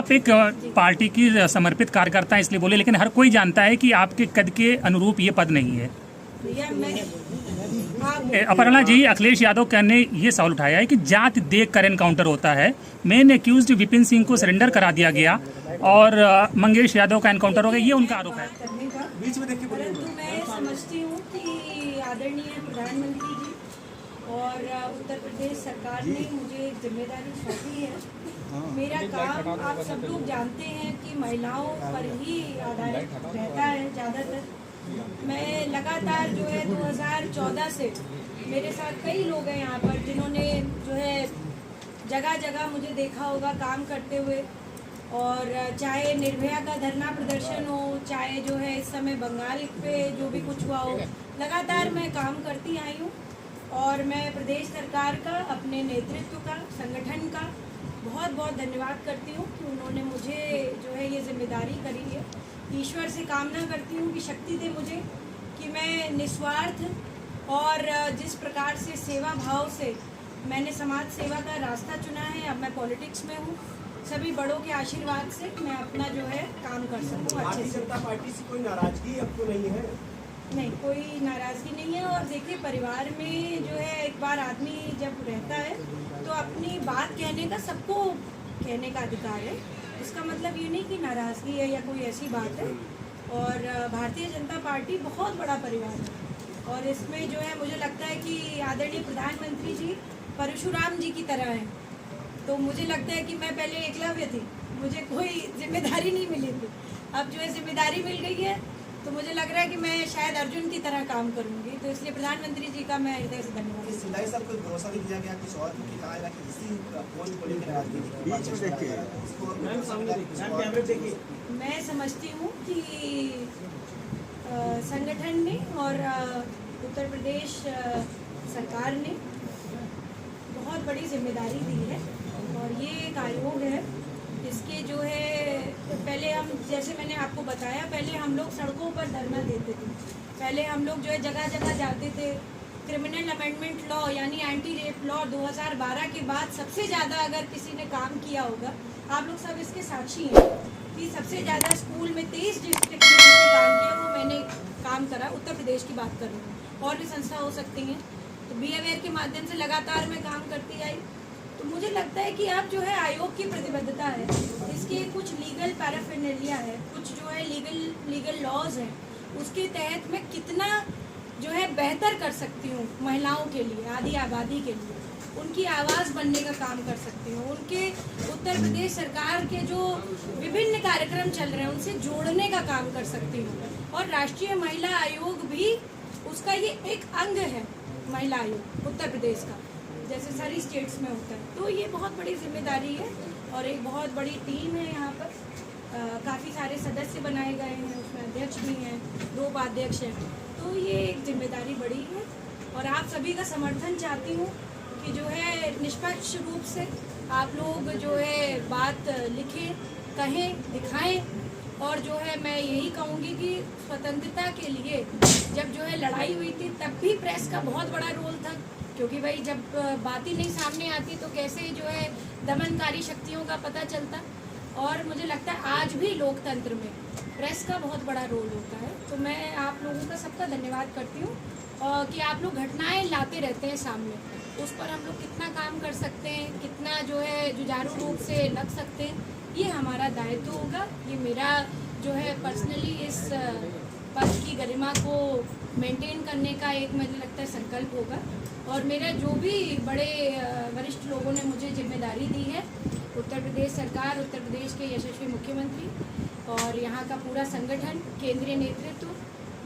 आप एक पार्टी की समर्पित कार्यकर्ता हैं इसलिए बोले, लेकिन हर कोई जानता है कि आपके कद के अनुरूप ये पद नहीं है। अपर्णा जी, अखिलेश यादव ने ये सवाल उठाया है कि जात देख कर एनकाउंटर होता है। मेन एक्यूज्ड विपिन सिंह को सरेंडर करा दिया गया और मंगेश यादव का एनकाउंटर हो गया, ये उनका आरोप है। परंतु मैं समझती हूँ कि आदरणीय प्रधानमंत्री जी और उत्तर प्रदेश सरकार ने मुझे जिम्मेदारी सौंपी है। मेरा काम आप सब लोग जानते हैं कि महिलाओं पर ही आधारित रहता है ज़्यादातर। मैं लगातार जो है 2014 से मेरे साथ कई लोग हैं यहाँ पर जिन्होंने जो है जगह जगह मुझे देखा होगा काम करते हुए, और चाहे निर्भया का धरना प्रदर्शन हो, चाहे जो है इस समय बंगाल पे जो भी कुछ हुआ हो, लगातार मैं काम करती आई हूँ। और मैं प्रदेश सरकार का, अपने नेतृत्व का, संगठन का बहुत बहुत धन्यवाद करती हूँ कि उन्होंने मुझे जो है ये जिम्मेदारी करी है। ईश्वर से कामना करती हूँ कि शक्ति दे मुझे कि मैं निस्वार्थ और जिस प्रकार से सेवा भाव से मैंने समाज सेवा का रास्ता चुना है, अब मैं पॉलिटिक्स में हूँ, सभी बड़ों के आशीर्वाद से मैं अपना जो है काम कर सकूँ अच्छे से। भारतीय जनता पार्टी से कोई नाराजगी अब तो नहीं है? नहीं, कोई नाराज़गी नहीं है। और देखिए, परिवार में जो है एक बार आदमी जब रहता है तो अपनी बात कहने का, सबको कहने का अधिकार है। इसका मतलब ये नहीं कि नाराज़गी है या कोई ऐसी बात है। और भारतीय जनता पार्टी बहुत बड़ा परिवार है और इसमें जो है मुझे लगता है कि आदरणीय प्रधानमंत्री जी परशुराम जी की तरह हैं। तो मुझे लगता है कि मैं पहले एकलव्य थी, मुझे कोई जिम्मेदारी नहीं मिली थी। अब जो है जिम्मेदारी मिल गई है तो मुझे लग रहा है कि मैं शायद अर्जुन की तरह काम करूंगी। तो इसलिए प्रधानमंत्री जी का मैं हृदय से धन्यवाद। सिलाई साहब को भरोसा नहीं दिया गया, कुछ और क्योंकि कहा गया कि इसी फोन को लेकर मैं समझती हूँ कि संगठन ने और उत्तर प्रदेश सरकार ने बहुत बड़ी जिम्मेदारी दी है और ये एक आयोग है। इसके जो है पहले हम, जैसे मैंने आपको बताया, पहले हम लोग सड़कों पर धरना देते थे, पहले हम लोग जो है जगह जगह जाते थे। क्रिमिनल अमेंडमेंट लॉ यानी एंटी रेप लॉ 2012 के बाद सबसे ज़्यादा अगर किसी ने काम किया होगा, आप लोग सब इसके साक्षी हैं कि सबसे ज़्यादा स्कूल में 23 डिस्ट्रिक्ट में जिसने काम किया वो मैंने काम करा। उत्तर प्रदेश की बात कर रही हूँ, और भी संस्था हो सकती हैं। तो बी अवेयर के माध्यम से लगातार मैं काम करती आई। तो मुझे लगता है कि अब जो है आयोग की प्रतिबद्धता है, इसके कुछ लीगल पैराफिनेलिया है, कुछ जो है लीगल लॉज हैं, उसके तहत मैं कितना जो है बेहतर कर सकती हूँ महिलाओं के लिए, आदि आबादी के लिए, उनकी आवाज़ बनने का काम कर सकती हूँ। उनके उत्तर प्रदेश सरकार के जो विभिन्न कार्यक्रम चल रहे हैं उनसे जोड़ने का काम कर सकती हूँ। और राष्ट्रीय महिला आयोग भी उसका ये एक अंग है, महिला आयोग उत्तर प्रदेश का, जैसे सारी स्टेट्स में होता है। तो ये बहुत बड़ी जिम्मेदारी है और एक बहुत बड़ी टीम है यहाँ पर। काफ़ी सारे सदस्य बनाए गए हैं, उसमें अध्यक्ष भी हैं, 2 उपाध्यक्ष हैं। तो ये एक जिम्मेदारी बड़ी है और आप सभी का समर्थन चाहती हूँ कि जो है निष्पक्ष रूप से आप लोग जो है बात लिखें, कहें, दिखाएं। और जो है मैं यही कहूँगी कि स्वतंत्रता के लिए जब जो है लड़ाई हुई थी तब भी प्रेस का बहुत बड़ा रोल था, क्योंकि भाई जब बात ही नहीं सामने आती तो कैसे जो है दमनकारी शक्तियों का पता चलता। और मुझे लगता है आज भी लोकतंत्र में प्रेस का बहुत बड़ा रोल होता है। तो मैं आप लोगों का सबका धन्यवाद करती हूँ कि आप लोग घटनाएं लाते रहते हैं सामने, उस पर हम लोग कितना काम कर सकते हैं, कितना जो है जुझारू रूप से लग सकते हैं, ये हमारा दायित्व होगा। ये मेरा जो है पर्सनली इस पद की गरिमा को मेंटेन करने का एक मुझे लगता है संकल्प होगा। और मेरा जो भी बड़े वरिष्ठ लोगों ने मुझे जिम्मेदारी दी है, उत्तर प्रदेश सरकार, उत्तर प्रदेश के यशस्वी मुख्यमंत्री और यहाँ का पूरा संगठन, केंद्रीय नेतृत्व,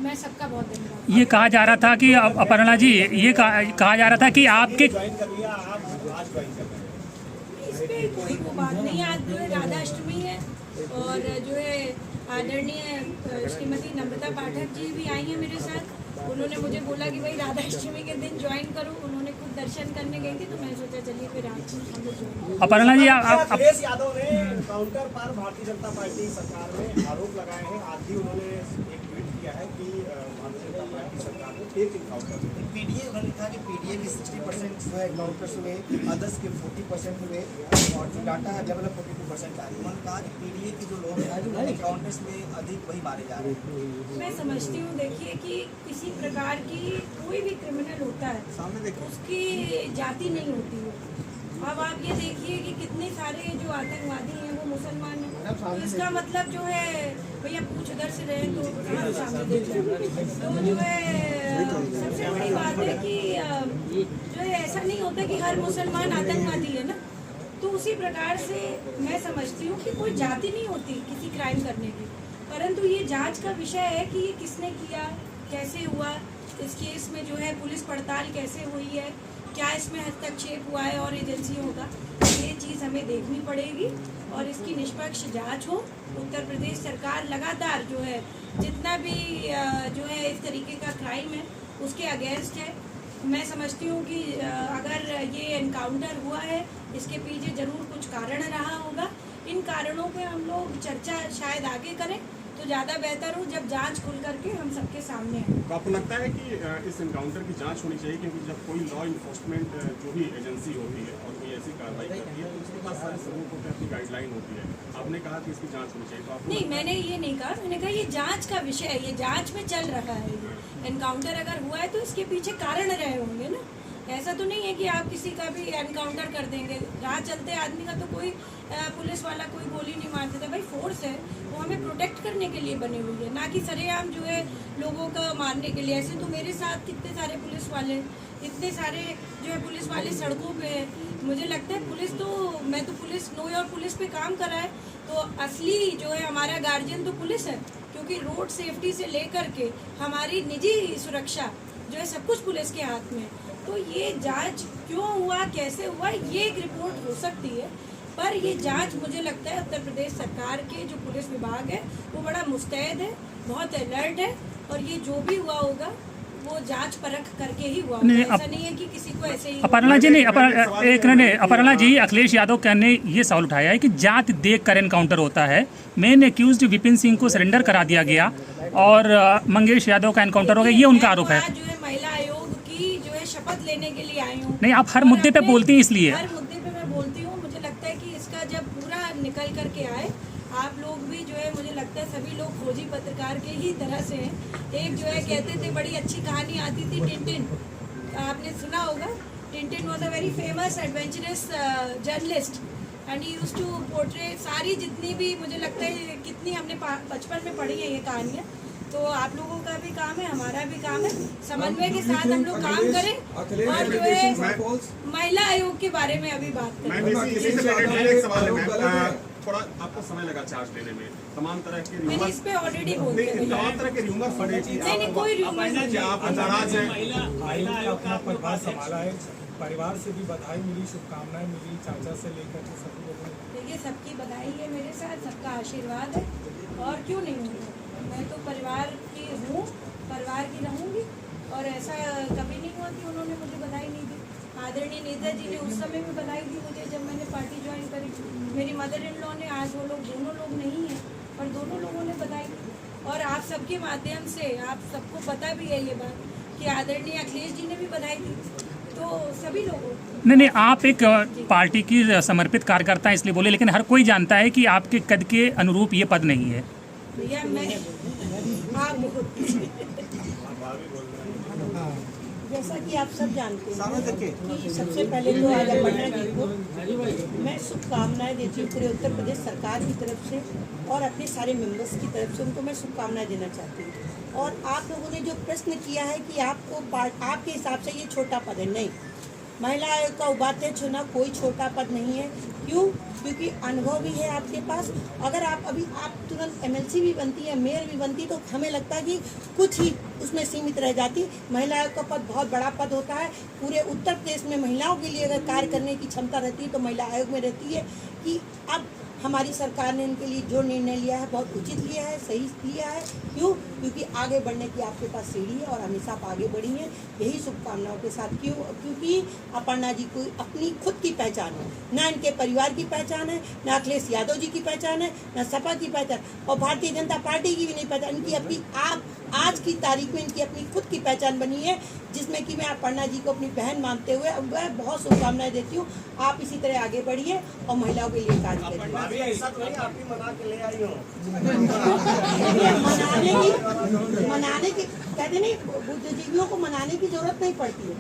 मैं सबका बहुत धन्यवाद। ये कहा जा रहा था कि अपर्णा जी, ये कहा जा रहा था कि आपके इस पे कोई वो बात नहीं। आज जो है राधाष्टमी है और जो है आदरणीय श्रीमती नम्रता पाठक जी भी आई हैं मेरे साथ। उन्होंने मुझे बोला कि भाई राधाष्टमी के दिन ज्वाइन करो, उन्होंने खुद दर्शन करने गई थी, तो मैंने सोचा चलिए फिर आज हम लोग ज्वाइन। अपर्णा जी, अखिलेश यादव ने काउंटर पर भारतीय जनता पार्टी सरकार में आरोप लगाए हैं। आज भी उन्होंने एक ट्वीट किया है कि भारतीय जनता पार्टी सरकार ने फेक इनकाउंटर पीडीए, उन्होंने लिखा कि पीडीए के 60% जो है इनकाउंटर्स हुए, अदर्स के 40% हुए और जो डाटा अवेलेबल है 42% आ रही है। उन्होंने कहा कि पीडीए के जो लोग हैं इनकाउंटर्स में अधिक वही मारे जा रहे हैं। मैं समझती हूँ, देखिए कि किसी प्रकार की कोई भी क्रिमिनल होता है सामने देखो, उसकी जाति नहीं होती है। अब आप ये देखिए कि कितने सारे जो आतंकवादी हैं वो मुसलमान हैं, तो इसका मतलब जो है भैया पूछ उधर से रहे तो कहाँ से सामने देख रहे हैं। तो जो है सबसे बड़ी बात है कि जो है ऐसा नहीं होता कि हर मुसलमान आतंकवादी है ना, तो उसी प्रकार से मैं समझती हूँ कि कोई जाति नहीं होती किसी क्राइम करने की, परंतु ये जांच का विषय है कि ये किसने किया, कैसे हुआ, इस केस में जो है पुलिस पड़ताल कैसे हुई है, क्या इसमें हस्तक्षेप हुआ है और एजेंसियों का, ये चीज़ हमें देखनी पड़ेगी और इसकी निष्पक्ष जांच हो। उत्तर प्रदेश सरकार लगातार जो है जितना भी जो है इस तरीके का क्राइम है उसके अगेंस्ट है। मैं समझती हूँ कि अगर ये एनकाउंटर हुआ है इसके पीछे जरूर कुछ कारण रहा होगा। इन कारणों पे हम लोग चर्चा शायद आगे करें तो ज़्यादा बेहतर हो, जब जांच खुल करके हम सबके सामने है। तो आपको लगता है कि इस एनकाउंटर की जांच होनी चाहिए, क्योंकि जब कोई लॉ इन्फोर्समेंट जो भी एजेंसी होती है और कोई ऐसी कार्रवाई करती है तो उसके पास सारे सबूतों की अपनी गाइडलाइन होती है। आपने कहा कि इसकी जांच होनी चाहिए, तो आपको नहीं, मैंने ये नहीं कहा, मैंने कहा ये जांच का विषय है, ये जांच में चल रहा है। एनकाउंटर अगर हुआ है तो इसके पीछे कारण रहे होंगे ना, ऐसा तो नहीं है कि आप किसी का भी एनकाउंटर कर देंगे। राह चलते आदमी का तो कोई पुलिस वाला कोई गोली नहीं मार देता। भाई फोर्स है, वो हमें प्रोटेक्ट करने के लिए बनी हुई है, ना कि सरेआम जो है लोगों का मारने के लिए। ऐसे तो मेरे साथ कितने सारे पुलिस वाले, इतने सारे जो है पुलिस वाले सड़कों पे है। मुझे लगता है पुलिस तो, मैं तो पुलिस नो और पुलिस पे काम करा है, तो असली जो है हमारा गार्जियन तो पुलिस है, क्योंकि रोड सेफ्टी से लेकर के हमारी निजी सुरक्षा जो है सब कुछ पुलिस के हाथ में है। तो ये जांच क्यों हुआ, कैसे हुआ, ये एक रिपोर्ट हो सकती है, पर ये जांच मुझे लगता है उत्तर प्रदेश सरकार के जो पुलिस विभाग है वो बड़ा मुस्तैद है, बहुत अलर्ट है, और ये जो भी हुआ होगा वो जांच परख करके ही हुआ होगा। ऐसा नहीं है कि किसी को ऐसे ही। अपर्णा जी नहीं, अपर्णा जी, अखिलेश यादव ने ये सवाल उठाया है कि जात देख कर एनकाउंटर होता है। मेन एक्यूज्ड विपिन सिंह को सरेंडर करा दिया गया और मंगेश यादव का एनकाउंटर हो गया, ये उनका आरोप है। जो है महिला आयोग की जो है शपथ लेने के लिए आई हूँ। नहीं, आप हर मुद्दे पे बोलती हैं इसलिए। हर मुद्दे पे मैं बोलती हूँ। मुझे लगता है कि इसका जब पूरा निकल करके आए, आप लोग भी जो है, मुझे लगता है सभी लोग खोजी पत्रकार के ही तरह से हैं। एक जो है कहते थे बड़ी अच्छी कहानी आती थी, टिंटिन, आपने सुना होगा। Tintin was a very famous adventurous journalist and he used to portray सारी जितनी भी, मुझे लगता है कितनी हमने बचपन में पढ़ी है ये कहानियाँ। तो आप लोगों का भी काम है, हमारा भी काम है, समन्वय के साथ हम लोग काम करें और जो है महिला आयोग के बारे में अभी बात करें। थोड़ा आपको समय लगा चार्ज लेने में, तमाम तरह के मैंने इस पे ऑलरेडी बोल दिया। तमाम तरह के र्यूमर फटे। नहीं, कोई र्यूमर नहीं। आप नाराज हैं? महिला आयोग का पदभार संभाला है, परिवार से भी बधाई मिली, शुभकामनाएं मिली, चाचा से लेकर के सभी लोगों ने। देखिए, सबकी बधाई है मेरे साथ, सबका आशीर्वाद है, और क्यों नहीं होगा। मैं तो परिवार की हूँ, परिवार की रहूँगी, और ऐसा कभी नहीं हुआ कि उन्होंने मुझे बधाई नहीं दी। आदरणीय नेता जी ने उस समय भी बधाई दी मुझे जब मैंने पार्टी ज्वाइन करी। मेरी मदर इन लॉ ने, आज वो लोग दोनों लोग नहीं हैं, पर दोनों लोगों ने बधाई दी। और आप सबके माध्यम से आप सबको पता भी है ये बात कि आदरणीय अखिलेश जी ने भी बधाई दी, तो सभी लोगों। नहीं, आप एक पार्टी की समर्पित कार्यकर्ता हैं इसलिए बोले, लेकिन हर कोई जानता है कि आपके कद के अनुरूप ये पद नहीं है। भैया मैं जैसा कि आप सब जानते हैं कि सबसे पहले तो आज अपर्णा जी को मैं शुभकामनाएं देती हूँ पूरे उत्तर प्रदेश सरकार की तरफ से और अपने सारे मेंबर्स की तरफ से, उनको मैं शुभकामनाएं देना चाहती हूँ। और आप लोगों ने जो प्रश्न किया है कि आपको आपके हिसाब से ये छोटा पद है, नहीं, महिला आयोग का उपाध्यक्ष होना कोई छोटा पद नहीं है। क्यों? क्योंकि अनुभव भी है आपके पास। अगर आप तुरंत एमएलसी भी बनती है, मेयर भी बनती, तो हमें लगता है कि कुछ ही उसमें सीमित रह जाती। महिला आयोग का पद बहुत बड़ा पद होता है। पूरे उत्तर प्रदेश में महिलाओं के लिए अगर कार्य करने की क्षमता रहती है तो महिला आयोग में रहती है कि अब हमारी सरकार ने इनके लिए जो निर्णय लिया है बहुत उचित लिया है, सही लिया है। क्यों? क्योंकि आगे बढ़ने की आपके पास सीढ़ी है और हमेशा आप आगे बढ़ी हैं, यही शुभकामनाओं के साथ। क्यों? क्योंकि अपर्णा जी को अपनी खुद की पहचान है, ना इनके परिवार की पहचान है, ना अखिलेश यादव जी की पहचान है, ना सपा की पहचान और भारतीय जनता पार्टी की भी नहीं पहचान। इनकी अपनी आज की तारीख में इनकी अपनी खुद की पहचान बनी है, जिसमें कि मैं अपर्णा जी को अपनी बहन मानते हुए मैं बहुत शुभकामनाएं देती हूँ। आप इसी तरह आगे बढ़िए और महिलाओं के लिए कार्य करिए। अभी ऐसा तो नहीं आप भी मना के ले आई हो। मनाने की कहते नहीं, बुद्धिजीवियों को मनाने की जरूरत नहीं पड़ती है।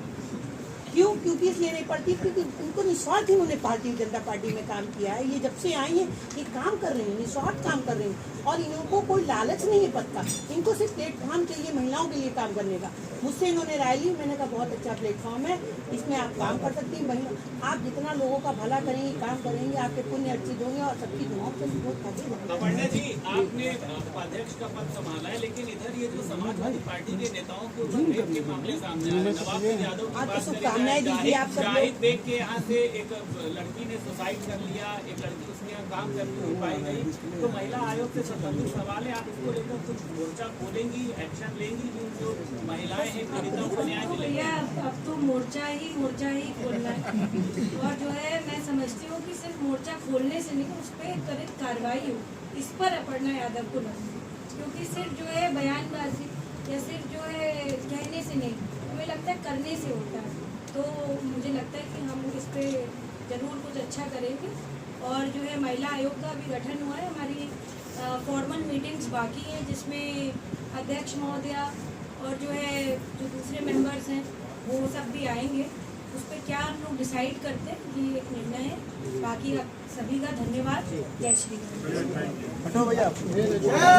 क्यों? क्योंकि इसलिए नहीं पड़ती क्योंकि उनको निस्वार्थ इन्होंने भारतीय जनता पार्टी में काम किया है। ये जब से आई हैं ये काम कर रही हैं, निस्वार्थ काम कर रही हैं और इनको कोई लालच नहीं है पद का। इनको सिर्फ प्लेटफॉर्म चाहिए महिलाओं के लिए काम करने का। मुझसे इन्होंने राय ली, मैंने कहा बहुत अच्छा प्लेटफॉर्म है, इसमें आप काम कर सकती हैं। महिला आप जितना लोगों का भला करेंगे, काम करेंगे, आपके पुण्य अर्जित होंगे और सबकी दुआओं से बहुत आगे बढ़ेंगे। अपर्णा जी, आपने उपाध्यक्ष का पद संभाला है, लेकिन इधर ये जो समाजवादी पार्टी के नेताओं के ऊपर रेप के मामले सामने आए, नवाब यादव की बात शुभकामनाएं दीजिए आप सब लोग। शाहिद बेग के यहाँ से एक लड़की ने सुसाइड कर लिया, एक लड़की उसके यहाँ काम करती हुई पाई गई। तो महिला आयोग से संबंधित सवाल है, आप इसको लेकर कुछ मोर्चा खोलेंगी, एक्शन लेंगी? जो महिलाएं हैं पीड़ितों को न्याय मिलेगा? भैया अब तो मोर्चा ही खोलना है और जो है मैं समझती हूँ कि सिर्फ मोर्चा खोलने से नहीं, उस पर त्वरित कार्रवाई हो, इस पर अपर्णा यादव को लगे। क्योंकि सिर्फ जो है बयानबाजी या सिर्फ जो है कहने से नहीं, हमें लगता है करने से होता है। तो मुझे लगता है कि हम इस पर ज़रूर कुछ अच्छा करेंगे। और जो है महिला आयोग का भी गठन हुआ है, हमारी फॉर्मल मीटिंग्स बाकी हैं, जिसमें अध्यक्ष महोदया और जो है जो दूसरे मेंबर्स हैं वो सब भी आएंगे। उस पर क्या हम लोग डिसाइड करते हैं, ये एक निर्णय है। बाकी आप सभी का धन्यवाद। जय श्री राम।